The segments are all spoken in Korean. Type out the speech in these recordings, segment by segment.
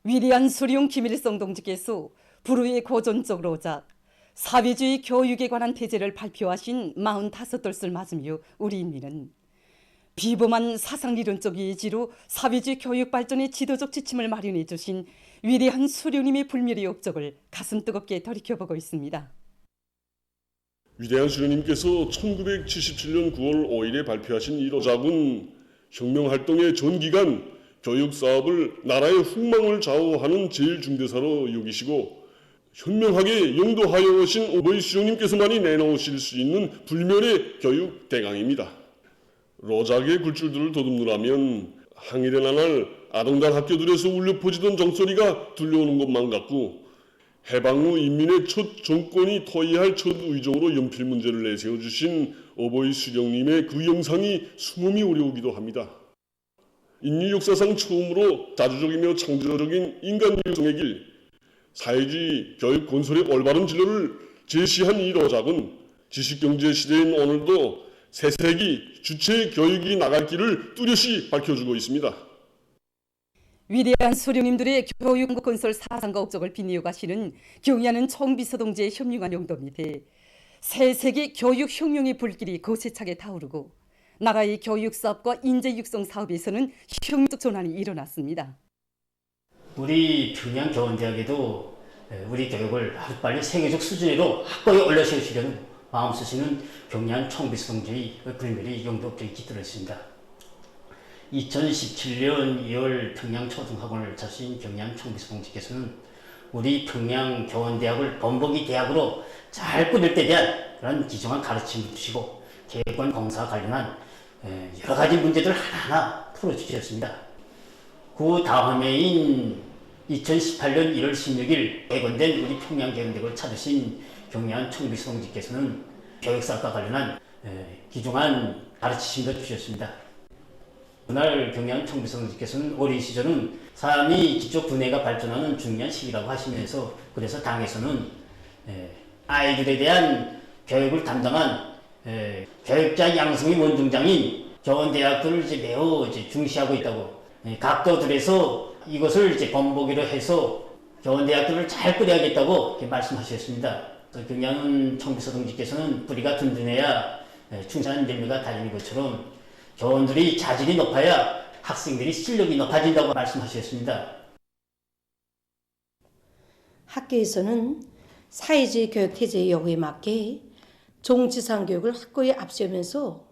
위대한 수리용 김일성 동지께서 불후의 고전적 오작 사회주의 교육에 관한 대제를 발표하신 45돌을 맞으며 우리 인민은 비범한 사상리론적 예지로 사회주의 교육 발전의 지도적 지침을 마련해 주신 위대한 수령님의 불멸의 업적을 가슴 뜨겁게 돌이켜보고 있습니다. 위대한 수령님께서 1977년 9월 5일에 발표하신 이 오작은 혁명활동의 전 기간 교육사업을 나라의 흥망을 좌우하는 제일 중대사로 여기시고 현명하게 영도하여 오신 오버이 수령님께서만이 내놓으실 수 있는 불멸의 교육 대강입니다. 로작의 굴줄들을 더듬느라면 항일의 나날 아동단 학교들에서 울려 퍼지던 종소리가 들려오는 것만 같고 해방 후 인민의 첫 정권이 토의할 첫 의정으로 연필 문제를 내세워 주신 오버이 수령님의 그 영상이 숨음이 어려우기도 합니다. 인류 역사상 처음으로 자주적이며 창조적인 인간 육성의 길, 사회주의 교육 건설의 올바른 진로를 제시한 이 로작은 지식경제 시대인 오늘도 새세기 주체 교육이 나갈 길을 뚜렷이 밝혀주고 있습니다. 위대한 수령님들의 교육 건설 사상과 업적을 빛내어 가시는 경의하는 총비서 동지의 혁명한 용도 밑에 새세기 교육혁명의 불길이 거세차게 타오르고 나라의 교육사업과 인재 육성 사업에서는 혁명적 전환이 일어났습니다. 우리 평양교원대학에도 우리 교육을 하루빨리 세계적 수준으로 확고히 올려세우시려는 마음 쓰시는 경의한 총비서 동지의 불멸의 용도들이 깃들어 있습니다. 2017년 2월 평양초등학원을 차신 경의한 총비서 동지께서는 우리 평양교원대학을 본보기 대학으로 잘 꾸밀 때 대한 그런 기정한 가르침을 주시고 개혁권 공사와 관련한 여러 가지 문제들을 하나하나 풀어주셨습니다. 그 다음해인 2018년 1월 16일 개건된 우리 평양교원대학을 찾으신 경의한 총비서 동지께서는 교육사업과 관련한 기중한 가르치심도 주셨습니다. 그날 경의한 총비서 동지께서는 어린 시절은 사람이 기초 분해가 발전하는 중요한 시기라고 하시면서 그래서 당에서는 아이들에 대한 교육을 담당한 교육자 양성의 원중장인 교원대학들을 매우 중시하고 있다고 각도들에서 이것을 본보기로 해서 교원대학들을 잘 꾸려야겠다고 말씀하셨습니다. 경의한 총비서 동지께서는 뿌리가 든든해야 충실한 열매가 달리는 것처럼 교원들이 자질이 높아야 학생들이 실력이 높아진다고 말씀하셨습니다. 학교에서는 사회주의 교육 태제의 요구에 맞게 종지상 교육을 확고히 앞세우면서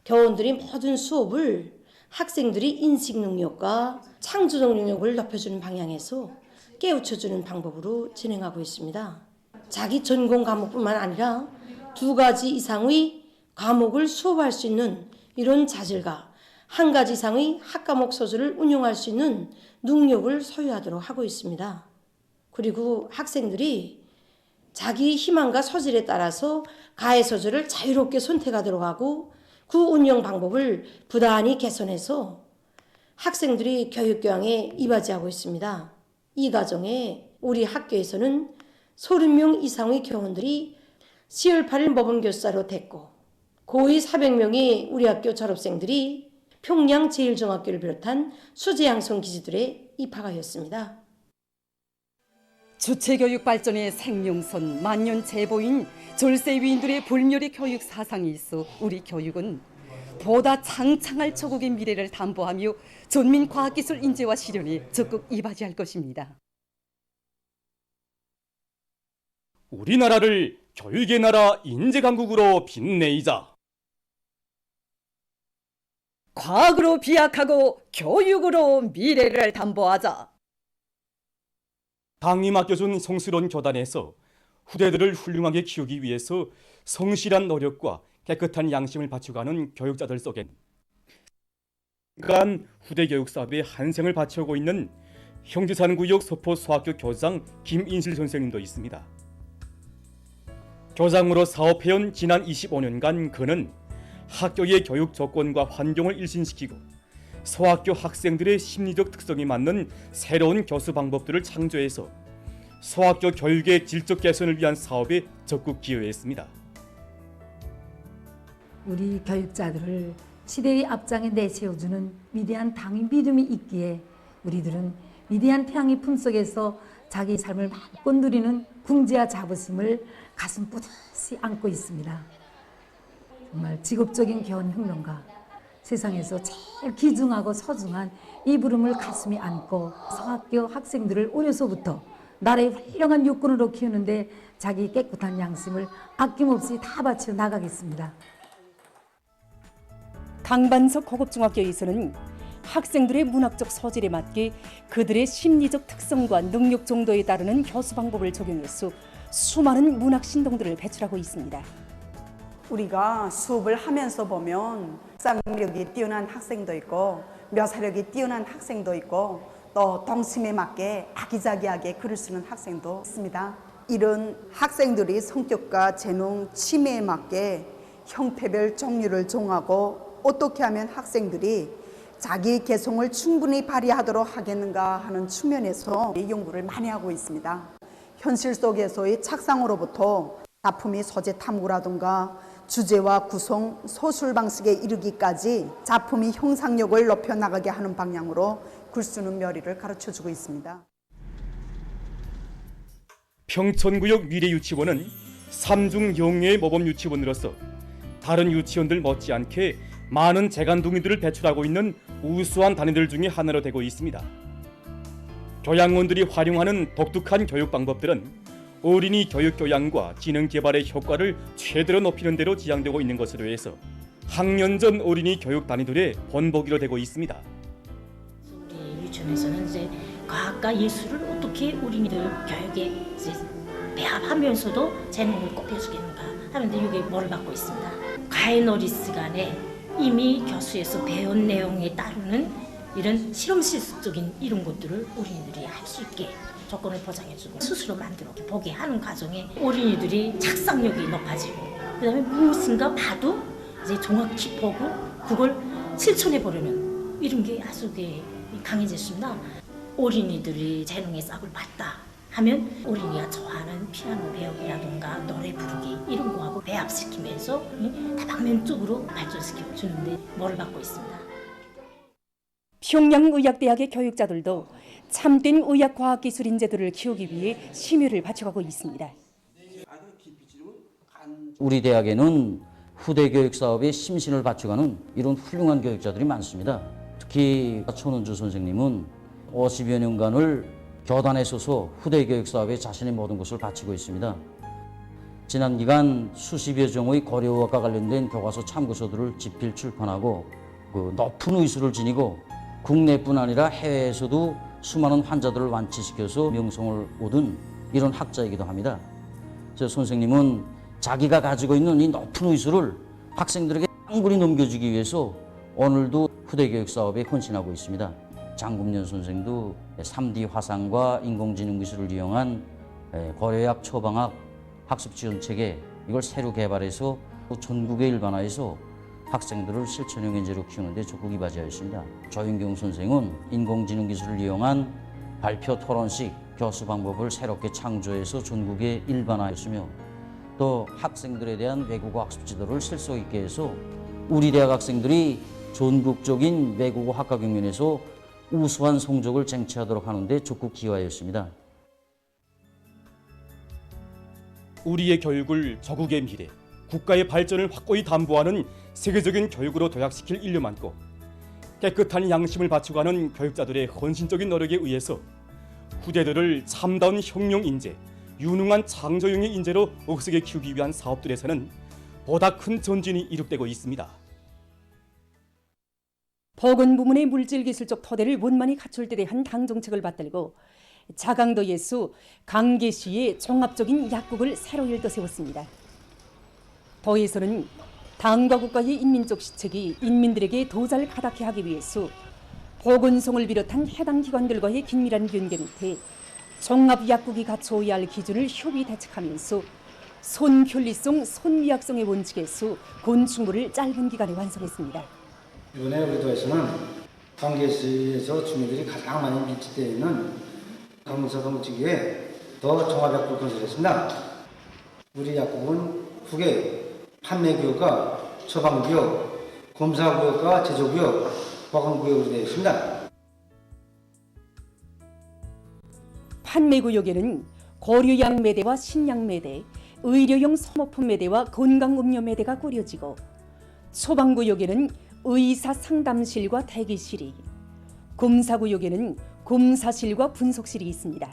교원들이 모든 수업을 학생들이 인식 능력과 창조적 능력을 높여주는 방향에서 깨우쳐주는 방법으로 진행하고 있습니다. 자기 전공 과목뿐만 아니라 2가지 이상의 과목을 수업할 수 있는 이런 자질과 1가지 이상의 학과목 소설을 운영할 수 있는 능력을 소유하도록 하고 있습니다. 그리고 학생들이 자기 희망과 소질에 따라서 가해 소설을 자유롭게 선택하도록 하고 그 운영 방법을 부단히 개선해서 학생들이 교육교양에 이바지하고 있습니다. 이 과정에 우리 학교에서는 30명 이상의 교원들이 10월 8일 모범교사로 됐고 거의 400명의 우리 학교 졸업생들이 평양 제1중학교를 비롯한 수재양성 기지들에 입학하였습니다. 주체교육 발전의 생명선 만년 제보인 졸세 위인들의 불멸의 교육 사상이 있어 우리 교육은 보다 창창할 조국의 미래를 담보하며 전민 과학기술 인재와 실현에 적극 이바지할 것입니다. 우리나라를 교육의 나라 인재강국으로 빛내이자 과학으로 비약하고 교육으로 미래를 담보하자. 당이 맡겨준 성스러운 교단에서 후대들을 훌륭하게 키우기 위해서 성실한 노력과 깨끗한 양심을 바쳐가는 교육자들 속엔 후대 교육 사업에 한생을 바쳐오고 있는 형주산구역 서포소학교 교장 김인실 선생님도 있습니다. 교장으로 사업해온 지난 25년간 그는 학교의 교육 조건과 환경을 일신시키고 소학교 학생들의 심리적 특성에 맞는 새로운 교수 방법들을 창조해서 소학교 교육의 질적 개선을 위한 사업에 적극 기여했습니다. 우리 교육자들을 시대의 앞장에 내세워주는 위대한 당의 믿음이 있기에 우리들은 위대한 태양의 품속에서 자기 삶을 마음껏 누리는 궁지와 자부심을 가슴 뿌듯이 안고 있습니다. 정말 직업적인 교원혁명가, 세상에서 제일 귀중하고 소중한 이 부름을 가슴에 안고 성학교 학생들을 어려서부터 나라의 훌륭한 육군으로 키우는데 자기 깨끗한 양심을 아낌없이 다 바쳐 나가겠습니다. 강반석 고급중학교에서는 학생들의 문학적 소질에 맞게 그들의 심리적 특성과 능력 정도에 따르는 교수 방법을 적용해서 수많은 문학 신동들을 배출하고 있습니다. 우리가 수업을 하면서 보면 상상력이 뛰어난 학생도 있고 묘사력이 뛰어난 학생도 있고 또 동심에 맞게 아기자기하게 글을 쓰는 학생도 있습니다. 이런 학생들이 성격과 재능, 취미에 맞게 형태별 종류를 정하고 어떻게 하면 학생들이 자기 개성을 충분히 발휘하도록 하겠는가 하는 측면에서 연구를 많이 하고 있습니다. 현실 속에서의 착상으로부터 작품의 소재 탐구라든가 주제와 구성, 소술 방식에 이르기까지 작품의 형상력을 높여나가게 하는 방향으로 글 쓰는 묘리를 가르쳐주고 있습니다. 평천구역 미래유치원은 삼중 영예의 모범유치원으로서 다른 유치원들 못지않게 많은 재간둥이들을 배출하고 있는 우수한 단위들 중에 하나로 되고 있습니다. 교양원들이 활용하는 독특한 교육 방법들은 어린이 교육 교양과 지능 개발의 효과를 최대로 높이는 데로 지향되고 있는 것으로 해서 학년 전 어린이 교육 단위들의 본보기로 되고 있습니다. 우리 유치원에서는 이제 과학과 예술을 어떻게 어린이들 교육에 이제 배합하면서도 재능을 꼽혀주겠는가 하는데 이게 뭐를 받고 있습니다. 과외놀이 시간에 이미 교수에서 배운 내용에 따르는 이런 실험실적인 이런 것들을 어린이들이 할 수 있게 조건을 보장해주고 스스로 만들어 보게 하는 과정에 어린이들이 착상력이 높아지고 그다음에 무엇인가 봐도 이제 정확히 보고 그걸 실천해 보려는 이런 게 아주 강해졌습니다. 어린이들이 재능의 싹을 봤다 하면 어린이가 좋아하는 피아노 배우기라든가 노래 부르기 이런 거하고 배합시키면서 다방면적으로 발전시켜 주는데 뭐를 받고 있습니다. 평양의학대학의 교육자들도 참된 의학과학기술 인재들을 키우기 위해 심혈을 바쳐가고 있습니다. 우리 대학에는 후대 교육 사업에 심신을 바쳐가는 이런 훌륭한 교육자들이 많습니다. 특히 손은주 선생님은 50여 년간을 교단에 서서 후대 교육 사업에 자신의 모든 것을 바치고 있습니다. 지난 기간 수십여 종의 고려의학과 관련된 교과서 참고서들을 집필 출판하고 그 높은 의수를 지니고 국내뿐 아니라 해외에서도 수많은 환자들을 완치시켜서 명성을 얻은 이런 학자이기도 합니다. 그래서 선생님은 자기가 가지고 있는 이 높은 의수를 학생들에게 깡그리 넘겨주기 위해서 오늘도 후대교육 사업에 헌신하고 있습니다. 장금년 선생도 3D 화상과 인공지능 기술을 이용한 고려의학 처방학 학습 지원 체계 이걸 새로 개발해서 전국에 일반화해서 학생들을 실천형 인재로 키우는 데 적극 이바지하였습니다. 조윤경 선생은 인공지능 기술을 이용한 발표 토론식 교수 방법을 새롭게 창조해서 전국에 일반화했으며 또 학생들에 대한 외국어 학습 지도를 실속 있게 해서 우리 대학 학생들이 전국적인 외국어 학과 경연에서 우수한 성적을 쟁취하도록 하는 데 적극 기여하였습니다. 우리의 교육을 조국의 미래, 국가의 발전을 확고히 담보하는 세계적인 교육으로 도약시킬 인류 많고 깨끗한 양심을 바쳐가는 교육자들의 헌신적인 노력에 의해서 후대들을 참다운 혁명 인재, 유능한 창조형의 인재로 억세게 키우기 위한 사업들에서는 보다 큰 전진이 이룩되고 있습니다. 보건부문의 물질기술적 토대를 원만히 갖출 데 대한 당정책을 받들고 자강도 예수 강계시의 종합적인 약국을 새로 일떠세웠습니다. 도에서는 당과 국가의 인민적 시책이 인민들에게 더 잘 가닿게 하기 위해서 보건성을 비롯한 해당 기관들과의 긴밀한 연계 밑에 종합약국이 갖춰야 할 기준을 협의 대책하면서 손편리성, 손미학성의 원칙에서 건축물을 짧은 기간에 완성했습니다. 이번에 우리 도에서는 강계시에서 주민들이 가장 많이 밀집되어 있는 강릉서동 지구에 더 종합약국을 건설했습니다. 우리 약국은 후계 판매구역과 처방구역, 검사구역과 제조구역, 보건구역으로 되어 있습니다. 판매구역에는 고려양매대와 신양매대, 의료용 소모품 매대와 건강음료매대가 꾸려지고 소방구역에는 의사상담실과 대기실이, 검사구역에는 검사실과 분석실이 있습니다.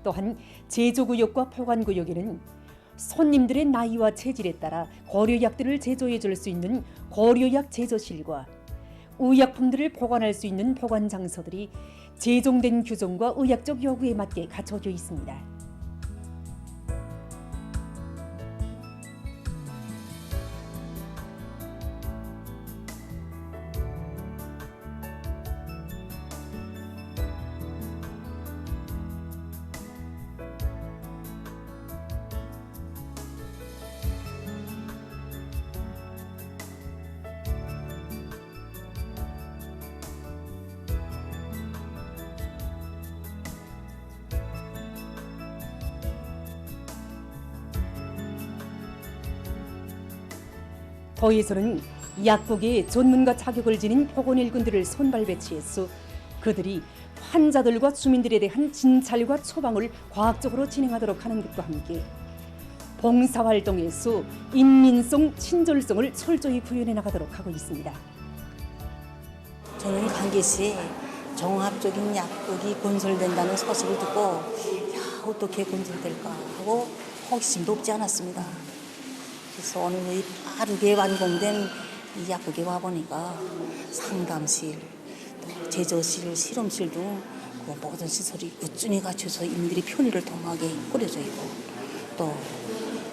또한 제조구역과 보관구역에는 손님들의 나이와 체질에 따라 고려약들을 제조해 줄 수 있는 고려약 제조실과 의약품들을 보관할 수 있는 보관 장소들이 제정된 규정과 의학적 요구에 맞게 갖춰져 있습니다. 더해서는 약국에 전문가 자격을 지닌 보건일꾼들을 선발 배치해서 그들이 환자들과 주민들에 대한 진찰과 처방을 과학적으로 진행하도록 하는 것과 함께 봉사활동에서 인민성, 친절성을 철저히 구현해 나가도록 하고 있습니다. 저는 강계시에 종합적인 약국이 건설된다는 소식을 듣고 어떻게 건설될까 하고 호기심도 없지 않았습니다. 그래서 오늘 빠르게 완공된 이 약국에 와보니까 상담실, 또 제조실, 실험실 등 그 모든 시설이 꾸준히 갖춰서 인들이 편의를 통하게 꾸려져 있고 또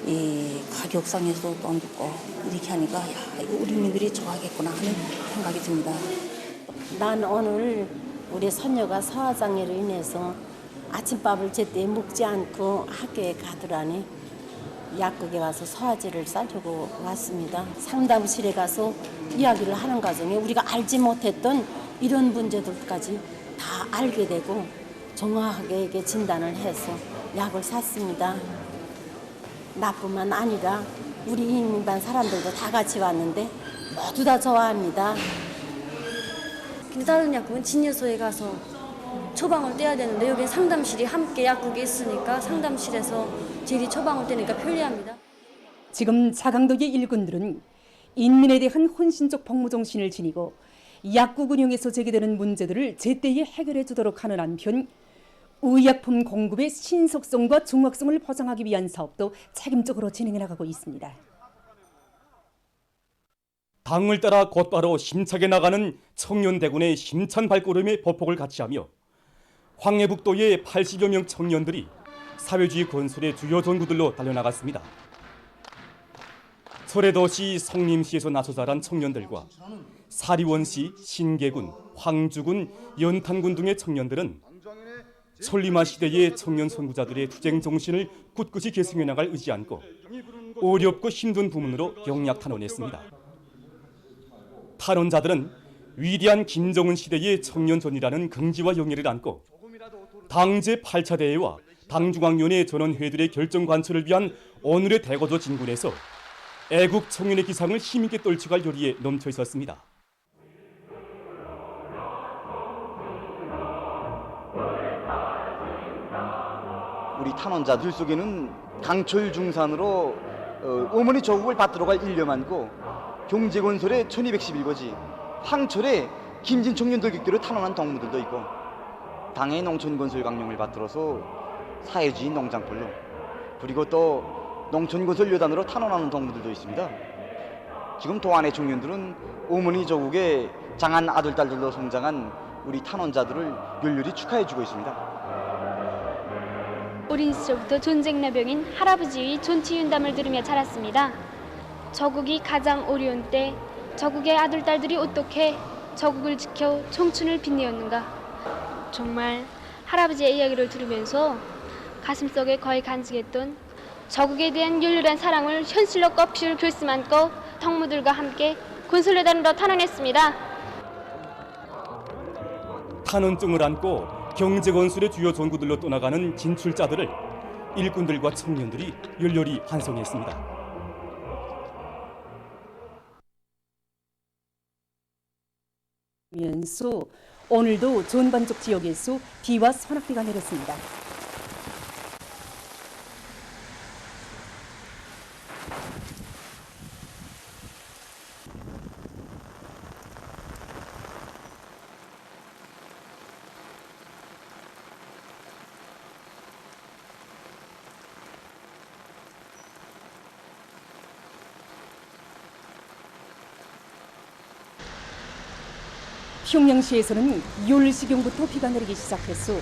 이 가격상에서도 또 높고 이렇게 하니까 이거 우리 민들이 좋아하겠구나 하는 생각이 듭니다. 난 오늘 우리 손녀가 소화장애로 인해서 아침밥을 제때 먹지 않고 학교에 가더라니 약국에 와서 소화제를 싸주고 왔습니다. 상담실에 가서 이야기를 하는 과정에 우리가 알지 못했던 이런 문제들까지 다 알게 되고 정확하게 진단을 해서 약을 샀습니다. 나뿐만 아니라 우리 인민반 사람들도 다 같이 왔는데 모두 다 좋아합니다. 근데 다른 약국은 진료소에 가서 처방을 떼야 되는데 여기 상담실이 함께 약국에 있으니까 상담실에서 저희들이 처방을 떼니까 편리합니다. 지금 자강도의 일꾼들은 인민에 대한 헌신적 복무정신을 지니고 약국 운영에서 제기되는 문제들을 제때에 해결해 주도록 하는 한편 의약품 공급의 신속성과 정확성을 보장하기 위한 사업도 책임적으로 진행해 나가고 있습니다. 당을 따라 곧바로 힘차게 나가는 청년대군의 힘찬 발걸음에 보폭을 같이하며 황해북도의 80여 명 청년들이 사회주의 건설의 주요 전구들로 달려나갔습니다. 소래도시 성림시에서 나서 자란 청년들과 사리원시, 신계군, 황주군, 연탄군 등의 청년들은 천리마 시대의 청년 선구자들의 투쟁 정신을 굳굳이 계승해 나갈 의지 안고 어렵고 힘든 부문으로 영약 탄원했습니다. 탄원자들은 위대한 김정은 시대의 청년전이라는 긍지와 영예를 안고 당 제8차 대회와 당중앙위원회 전원회들의 결정 관철을 위한 오늘의 대거조 진군에서 애국 청년의 기상을 힘있게 떨쳐갈 요리에 넘쳐 있었습니다. 우리 탄원자들 속에는 강철 중산으로 어머니 조국을 받들어 갈 일념안고 경제건설의 1211거지 황철의 김진 청년들 격대로 탄원한 동무들도 있고 당의 농촌건설 강령을 받들어서 사회주의 농장벌로 그리고 또 농촌건설 여단으로 탄원하는 동무들도 있습니다. 지금 동안의 청년들은 어머니 조국의 장한 아들 딸들로 성장한 우리 탄원자들을 열렬히 축하해주고 있습니다. 어린 시절부터 전쟁나병인 할아버지의 존치윤담을 들으며 자랐습니다. 저국이 가장 어려운 때 저국의 아들 딸들이 어떻게 저국을 지켜 청춘을 빛내었는가. 정말 할아버지의 이야기를 들으면서 가슴속에 거의 간직했던 저국에 대한 열렬한 사랑을 현실로 꼽힐 결심 안고 동무들과 함께 건설여단으로 탄원했습니다. 탄원증을 안고 경제건설의 주요 전구들로 떠나가는 진출자들을 일꾼들과 청년들이 열렬히 환송했습니다. 면서 오늘도 전반적 지역에서 비와 소낙비가 내렸습니다. 평양시에서는 10시경부터 비가 내리기 시작해서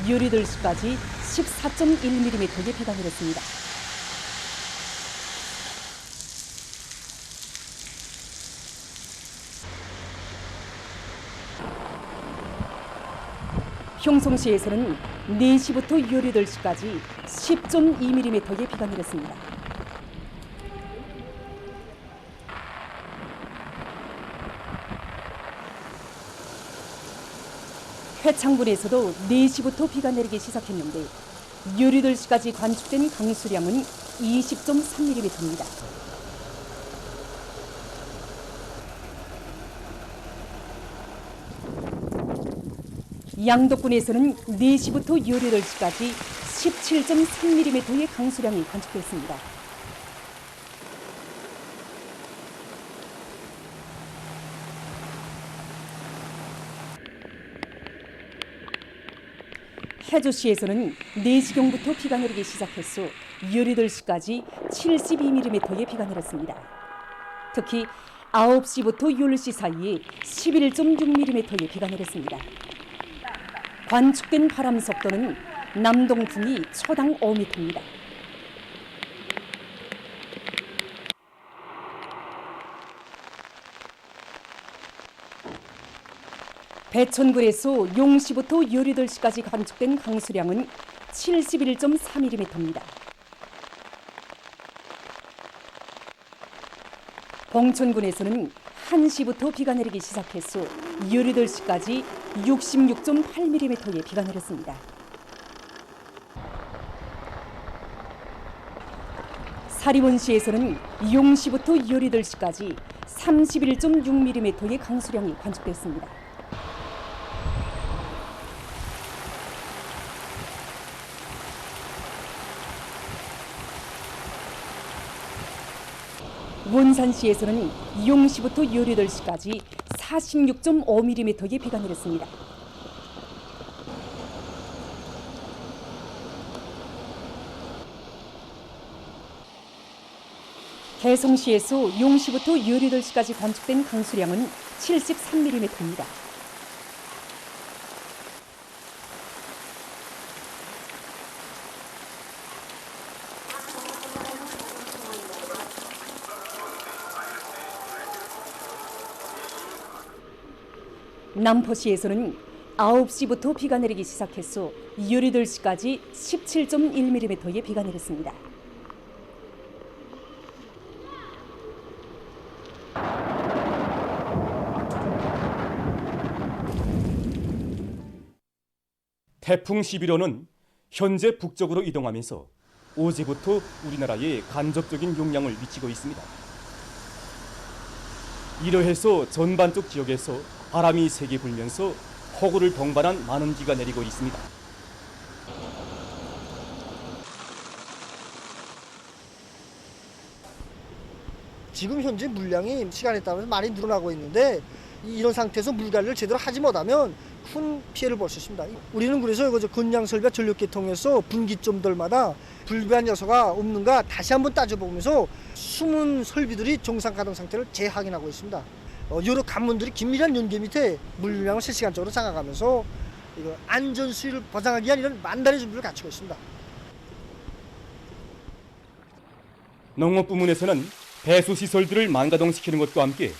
18시까지 14.1mm의 비가 내렸습니다. 형성시에서는 4시부터 18시까지 10.2mm의 비가 내렸습니다. 회창군에서도 4시부터 비가 내리기 시작했는데 18시까지 관측된 강수량은 20.3mm입니다. 양덕군에서는 4시부터 18시까지 17.3mm의 강수량이 관측됐습니다. 해주시에서는 4시경부터 비가 내리기 시작해서 18시까지 72mm의 비가 내렸습니다. 특히 9시부터 10시 사이에 11.6mm의 비가 내렸습니다. 관측된 바람 속도는 남동풍이 초당 5m입니다. 배천군에서 용시부터 18시까지 관측된 강수량은 71.4mm입니다. 봉천군에서는 1시부터 비가 내리기 시작해서 18시까지 66.8mm의 비가 내렸습니다. 사리원시에서는 용시부터 18시까지 31.6mm의 강수량이 관측됐습니다. 원산시에서는 용시부터 18시까지 46.5mm의 비가 내렸습니다. 개성시에서 용시부터 18시까지 관측된 강수량은 73mm입니다. 남포시에서는 9시부터 비가 내리기 시작해서 18시까지 17.1mm의 비가 내렸습니다. 태풍 11호는 현재 북쪽으로 이동하면서 어제부터 우리나라에 간접적인 영향을 미치고 있습니다. 이러해서 전반적 지역에서 바람이 세게 불면서 폭우를 동반한 많은 비가 내리고 있습니다. 지금 현재 물량이 시간에 따라서 많이 늘어나고 있는데 이런 상태에서 물관리를 제대로 하지 못하면 큰 피해를 볼 수 있습니다. 우리는 그래서 건양설비와 전력계통에서 분기점들마다 불비한 요소가 없는가 다시 한번 따져보면서 숨은 설비들이 정상 가동 상태를 재확인하고 있습니다. 여러 관문들이 긴밀한 연계 밑에 물량을 실시간적으로 장악하면서 안전 수위를 보장하기 위한 이런 만단의 준비를 갖추고 있습니다. 농업 부문에서는 배수 시설들을 만가동시키는 것과 함께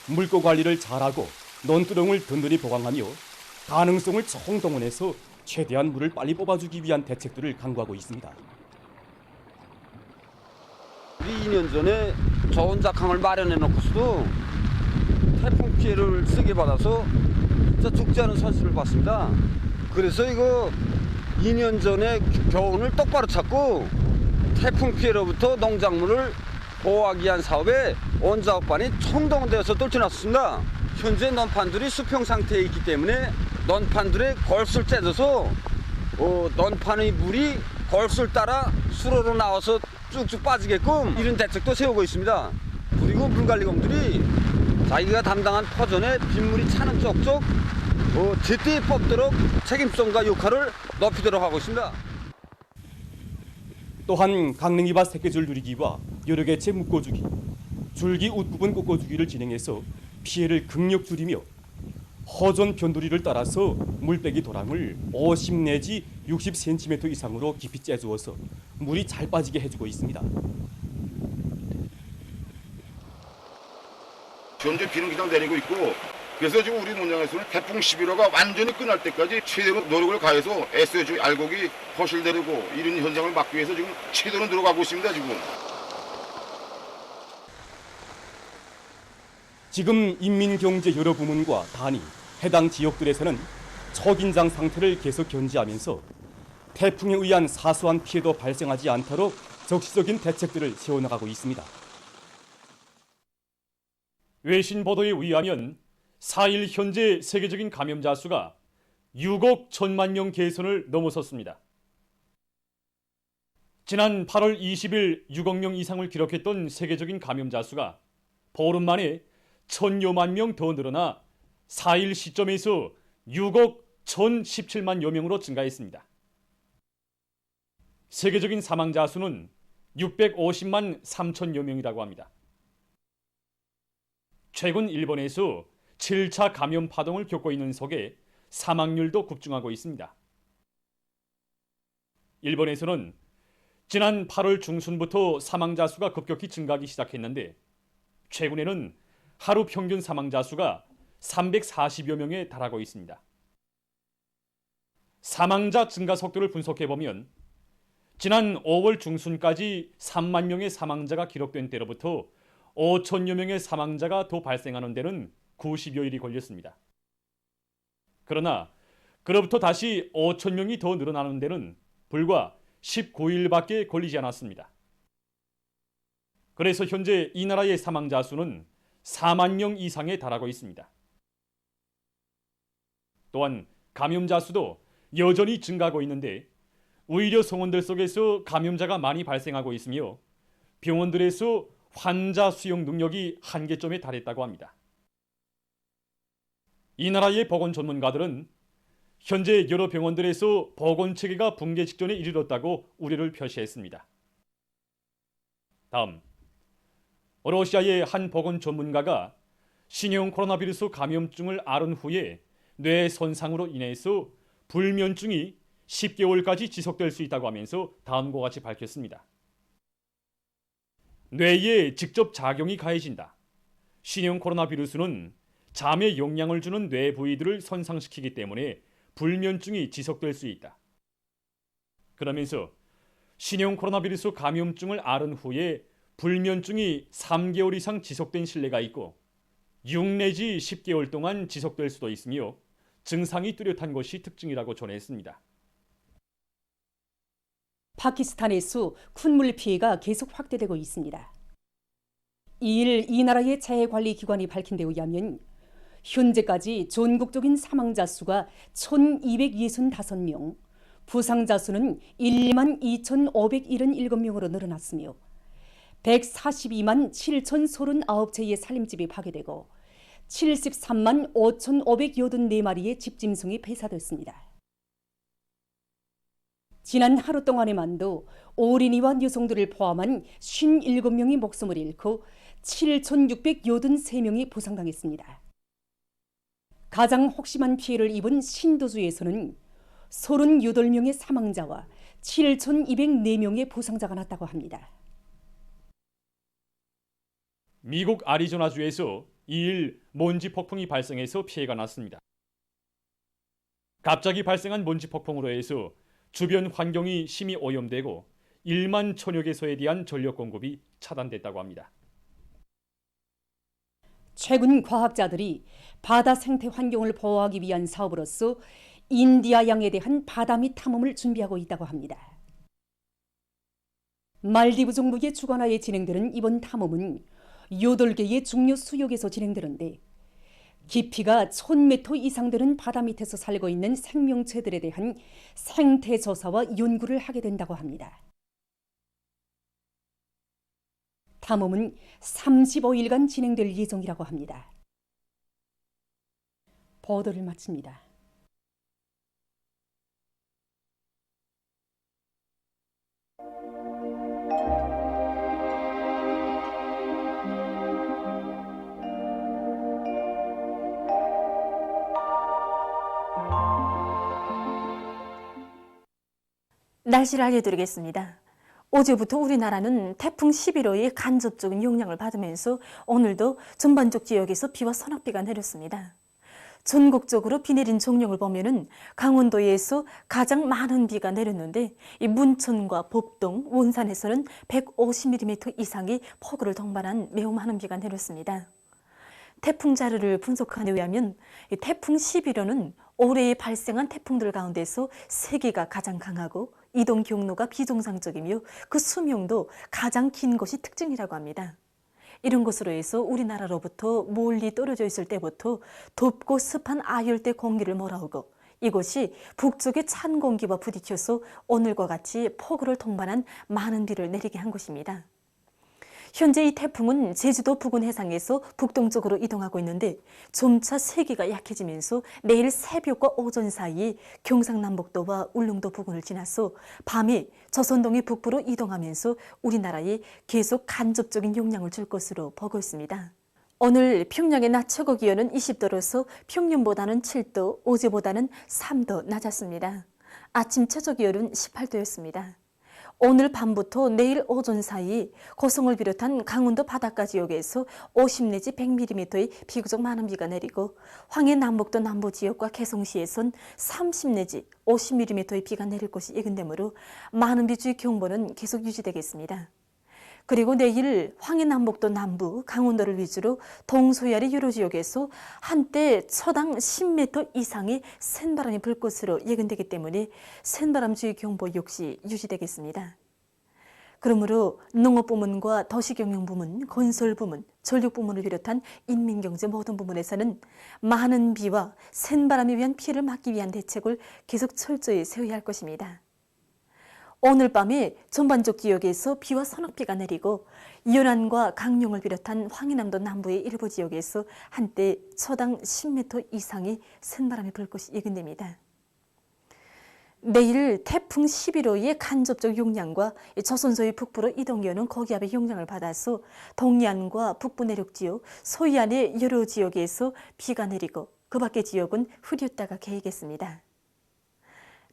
물고 관리를 잘하고 논두렁을 든든히 보강하며 가능성을 총동원해서 최대한 물을 빨리 뽑아주기 위한 대책들을 강구하고 있습니다. 우리 2년 전에 저온작항을 마련해 놓고서도 태풍 피해를 세게 받아서 진짜 죽지 않은 손실을 봤습니다. 그래서 이거 2년 전에 교훈을 똑바로 찾고 태풍 피해로부터 농작물을 보호하기 위한 사업에 온 작업반이 총동원되어서 떨쳐놨습니다. 현재 논판들이 수평 상태에 있기 때문에 넌판들의 걸술 째져서 넌판의 물이 걸술 따라 수로로 나와서 쭉쭉 빠지게끔 이런 대책도 세우고 있습니다. 그리고 물관리공들이 자기가 담당한 퍼전에 빗물이 차는 쪽쪽 제때에 뽑도록 책임성과 역할을 높이도록 하고 있습니다. 또한 강냉이밭 새끼줄 누리기와 여러 개체 묶어주기, 줄기 웃부분 꺾어주기를 진행해서 피해를 극력 줄이며 허전 변두리를 따라서 물빼기 도랑을 50 내지 60cm 이상으로 깊이 째주어서 물이 잘 빠지게 해주고 있습니다. 현재 비는 그냥 내리고 있고, 그래서 지금 우리 농장에서는 태풍 11호가 완전히 끝날 때까지 최대로 노력을 가해서 SOG 알곡이 허실되고 이런 현상을 막기 위해서 지금 최대로 들어가고 있습니다. 지금 인민경제 여러 부문과 단위, 해당 지역들에서는 초긴장 상태를 계속 견지하면서 태풍에 의한 사소한 피해도 발생하지 않도록 적시적인 대책들을 세워나가고 있습니다. 외신 보도에 의하면 4일 현재 세계적인 감염자 수가 6억 1천만 명 개선을 넘어섰습니다. 지난 8월 20일 6억 명 이상을 기록했던 세계적인 감염자 수가 보름 만에 1,000여만 명 더 늘어나 4일 시점에서 6억 1,017만여 명으로 증가했습니다. 세계적인 사망자 수는 650만 3천여 명이라고 합니다. 최근 일본에서 7차 감염 파동을 겪고 있는 속에 사망률도 급증하고 있습니다. 일본에서는 지난 8월 중순부터 사망자 수가 급격히 증가하기 시작했는데 최근에는 하루 평균 사망자 수가 340여 명에 달하고 있습니다. 사망자 증가 속도를 분석해보면 지난 5월 중순까지 3만 명의 사망자가 기록된 때로부터 5천여 명의 사망자가 더 발생하는 데는 90여일이 걸렸습니다. 그러나 그로부터 다시 5천 명이 더 늘어나는 데는 불과 19일밖에 걸리지 않았습니다. 그래서 현재 이 나라의 사망자 수는 4만 명 이상에 달하고 있습니다. 또한 감염자 수도 여전히 증가하고 있는데 의료 성원들 속에서 감염자가 많이 발생하고 있으며 병원들에서 환자 수용 능력이 한계점에 달했다고 합니다. 이 나라의 보건 전문가들은 현재 여러 병원들에서 보건 체계가 붕괴 직전에 이르렀다고 우려를 표시했습니다. 다음, 러시아의 한 보건 전문가가 신형 코로나 바이러스 감염증을 앓은 후에 뇌 손상으로 인해서 불면증이 10개월까지 지속될 수 있다고 하면서 다음과 같이 밝혔습니다. 뇌에 직접 작용이 가해진다. 신형 코로나 바이러스는 잠에 영향을 주는 뇌 부위들을 손상시키기 때문에 불면증이 지속될 수 있다. 그러면서 신형 코로나 바이러스 감염증을 앓은 후에 불면증이 3개월 이상 지속된 신뢰가 있고 6 내지 10개월 동안 지속될 수도 있으며 증상이 뚜렷한 것이 특징이라고 전했습니다. 파키스탄에서 쿤물 피해가 계속 확대되고 있습니다. 2일 이 나라의 재해관리기관이 밝힌 데 의하면 현재까지 전국적인 사망자 수가 1,265명, 부상자 수는 12만 2,577명으로 늘어났으며 142만 7,039채의 살림집이 파괴되고 73만 5,584마리의 집짐승이 폐사됐습니다. 지난 하루 동안에만도 어린이와 여성들을 포함한 57명이 목숨을 잃고 7,683명이 부상당했습니다. 가장 혹심한 피해를 입은 신도주에서는 38명의 사망자와 7,204명의 부상자가 났다고 합니다. 미국 아리조나주에서 2일 먼지 폭풍이 발생해서 피해가 났습니다. 갑자기 발생한 먼지 폭풍으로 해서 주변 환경이 심히 오염되고 1만 1,000여 개소에 대한 전력 공급이 차단됐다고 합니다. 최근 과학자들이 바다 생태 환경을 보호하기 위한 사업으로서 인디아 양에 대한 바다미 탐험을 준비하고 있다고 합니다. 말디브 정부의 주관하에 진행되는 이번 탐험은 8개의 중요 수역에서 진행되는데 깊이가 1000m 이상 되는 바다 밑에서 살고 있는 생명체들에 대한 생태 조사와 연구를 하게 된다고 합니다. 탐험은 35일간 진행될 예정이라고 합니다. 보도를 마칩니다. 날씨를 알려드리겠습니다. 어제부터 우리나라는 태풍 11호의 간접적인 영향을 받으면서 오늘도 전반적 지역에서 비와 소낙비가 내렸습니다. 전국적으로 비 내린 종량을 보면은 강원도에서 가장 많은 비가 내렸는데 이 문천과 법동, 원산에서는 150mm 이상의 폭우를 동반한 매우 많은 비가 내렸습니다. 태풍 자료를 분석한 데 의하면 태풍 11호는 올해 발생한 태풍들 가운데서 세기가 가장 강하고 이동 경로가 비정상적이며 그 수명도 가장 긴 것이 특징이라고 합니다. 이런 것으로 해서 우리나라로부터 멀리 떨어져 있을 때부터 덥고 습한 아열대 공기를 몰아오고 이것이 북쪽의 찬 공기와 부딪혀서 오늘과 같이 폭우를 동반한 많은 비를 내리게 한 것입니다. 현재 이 태풍은 제주도 부근 해상에서 북동쪽으로 이동하고 있는데 점차 세기가 약해지면서 내일 새벽과 오전 사이 경상남북도와 울릉도 부근을 지나서 밤에 조선동해 북부로 이동하면서 우리나라에 계속 간접적인 영향을 줄 것으로 보고 있습니다. 오늘 평양의 낮 최고 기온은 20도로서 평년보다는 7도, 어제보다는 3도 낮았습니다. 아침 최저 기온은 18도였습니다. 오늘 밤부터 내일 오전 사이 고성을 비롯한 강원도 바닷가 지역에서 50 내지 100mm의 비교적 많은 비가 내리고 황해 남북도 남부 지역과 개성시에선 30 내지 50mm의 비가 내릴 것이 예견되므로 많은 비주의 경보는 계속 유지되겠습니다. 그리고 내일 황해 남북도 남부, 강원도를 위주로 동서해안의 여러 지역에서 한때 초당 10m 이상의 센 바람이 불 것으로 예견되기 때문에 센바람 주의 경보 역시 유지되겠습니다. 그러므로 농업부문과 도시경영부문, 건설부문, 전력부문을 비롯한 인민경제 모든 부문에서는 많은 비와 센 바람에 의한 피해를 막기 위한 대책을 계속 철저히 세워야 할 것입니다. 오늘 밤에 전반적 지역에서 비와 소낙비가 내리고 연안과 강릉을 비롯한 황해남도 남부의 일부 지역에서 한때 초당 10m 이상의 센 바람이 불 것이 예견됩니다. 내일 태풍 11호의 간접적 영향과 조선소의 북부로 이동해오는 고기압의 영향을 받아서 동해안과 북부 내륙 지역, 서해안의 여러 지역에서 비가 내리고 그 밖의 지역은 흐렸다가 개겠습니다.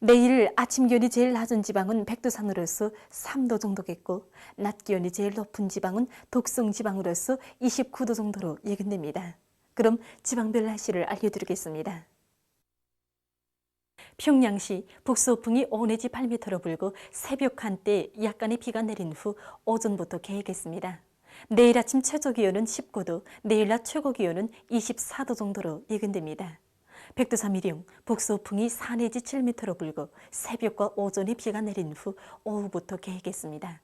내일 아침 기온이 제일 낮은 지방은 백두산으로서 3도 정도겠고 낮 기온이 제일 높은 지방은 독성 지방으로서 29도 정도로 예견됩니다. 그럼 지방별 날씨를 알려드리겠습니다. 평양시 북서풍이 5 내지 8m로 불고 새벽 한때 약간의 비가 내린 후 오전부터 개겠습니다. 내일 아침 최저 기온은 19도, 내일 낮 최고 기온은 24도 정도로 예견됩니다. 백두산 미령, 북서풍이 4 내지 7m로 불고 새벽과 오전에 비가 내린 후 오후부터 개겠습니다.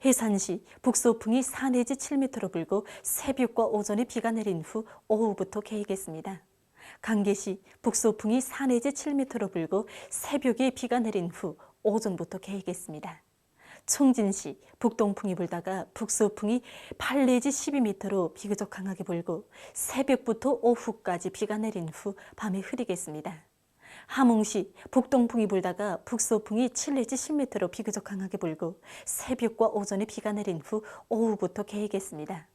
해산시, 북서풍이 4 내지 7m로 불고 새벽과 오전에 비가 내린 후 오후부터 개겠습니다. 강계시, 북서풍이 4 내지 7m로 불고 새벽에 비가 내린 후 오전부터 개겠습니다. 청진시, 북동풍이 불다가 북서풍이 8 내지 12m로 비교적 강하게 불고 새벽부터 오후까지 비가 내린 후 밤에 흐리겠습니다. 함흥시, 북동풍이 불다가 북서풍이 7 내지 10m로 비교적 강하게 불고 새벽과 오전에 비가 내린 후 오후부터 개겠습니다.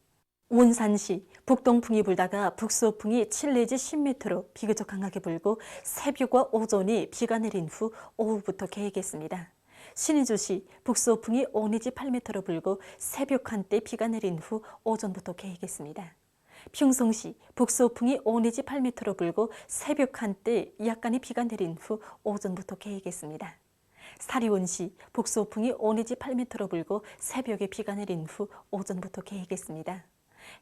원산시, 북동풍이 불다가 북서풍이 7 내지 10m로 비교적 강하게 불고 새벽과 오전에 비가 내린 후 오후부터 개겠습니다. 신의주시, 북서풍이 5 내지 8m로 불고 새벽 한때 비가 내린 후 오전부터 개겠습니다. 평성시, 북서풍이 5 내지 8m로 불고 새벽 한때 약간의 비가 내린 후 오전부터 개겠습니다. 사리원시, 북서풍이 5 내지 8m로 불고 새벽에 비가 내린 후 오전부터 개겠습니다.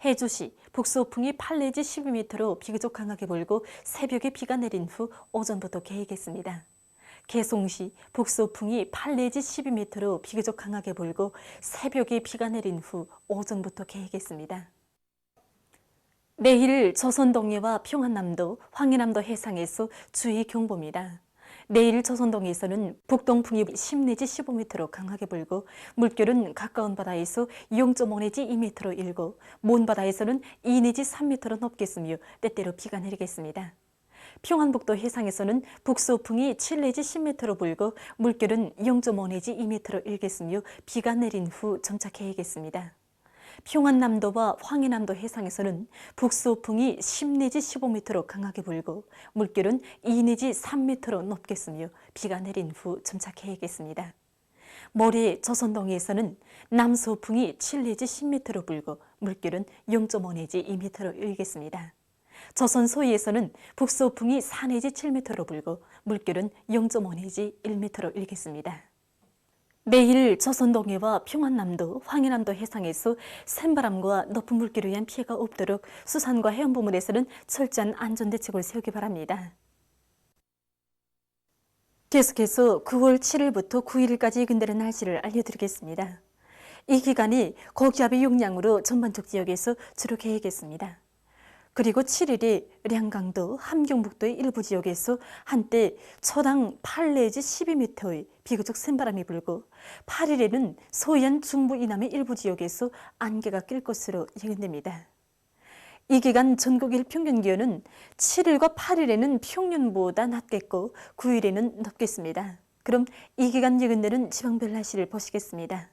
해주시, 북서풍이 8 내지 12m로 비교적 강하게 불고 새벽에 비가 내린 후 오전부터 개겠습니다. 개송시, 북서풍이 8 내지 12m로 비교적 강하게 불고 새벽에 비가 내린 후 오전부터 개겠습니다. 내일 조선동해와 평안남도, 황해남도 해상에서 주의 경보입니다. 내일 조선동해에서는 북동풍이 10 내지 15m로 강하게 불고 물결은 가까운 바다에서 0.5 내지 2m로 일고 먼 바다에서는 2 내지 3m로 높겠으며 때때로 비가 내리겠습니다. 평안북도 해상에서는 북서풍이 7 내지 10m로 불고 물결은 0.5 내지 2m로 일겠으며 비가 내린 후 점착해야겠습니다. 평안남도와 황해남도 해상에서는 북서풍이 10 내지 15m로 강하게 불고 물결은 2 내지 3m로 높겠으며 비가 내린 후 점착해야겠습니다. 모레 조선동해에서는 남서풍이 7 내지 10m로 불고 물결은 0.5 내지 2m로 일겠습니다. 조선 소위에서는 북서풍이 4 내지 7m로 불고 물결은 0.5 내지 1m로 일겠습니다. 내일 조선동해와 평안남도, 황해남도 해상에서 센바람과 높은 물결에 의한 피해가 없도록 수산과 해양부문에서는 철저한 안전대책을 세우기 바랍니다. 계속해서 9월 7일부터 9일까지 근대의 날씨를 알려드리겠습니다. 이 기간이 고기압의 영향으로 전반적 지역에서 주로 개겠습니다. 그리고 7일이 량강도, 함경북도의 일부 지역에서 한때 초당 8 내지 12m의 비교적 센 바람이 불고 8일에는 서해안 중부 이남의 일부 지역에서 안개가 낄 것으로 예견됩니다. 이 기간 전국 일평균 기온은 7일과 8일에는 평년보다 낮겠고 9일에는 높겠습니다. 그럼 이 기간 예견되는 지방별 날씨를 보시겠습니다.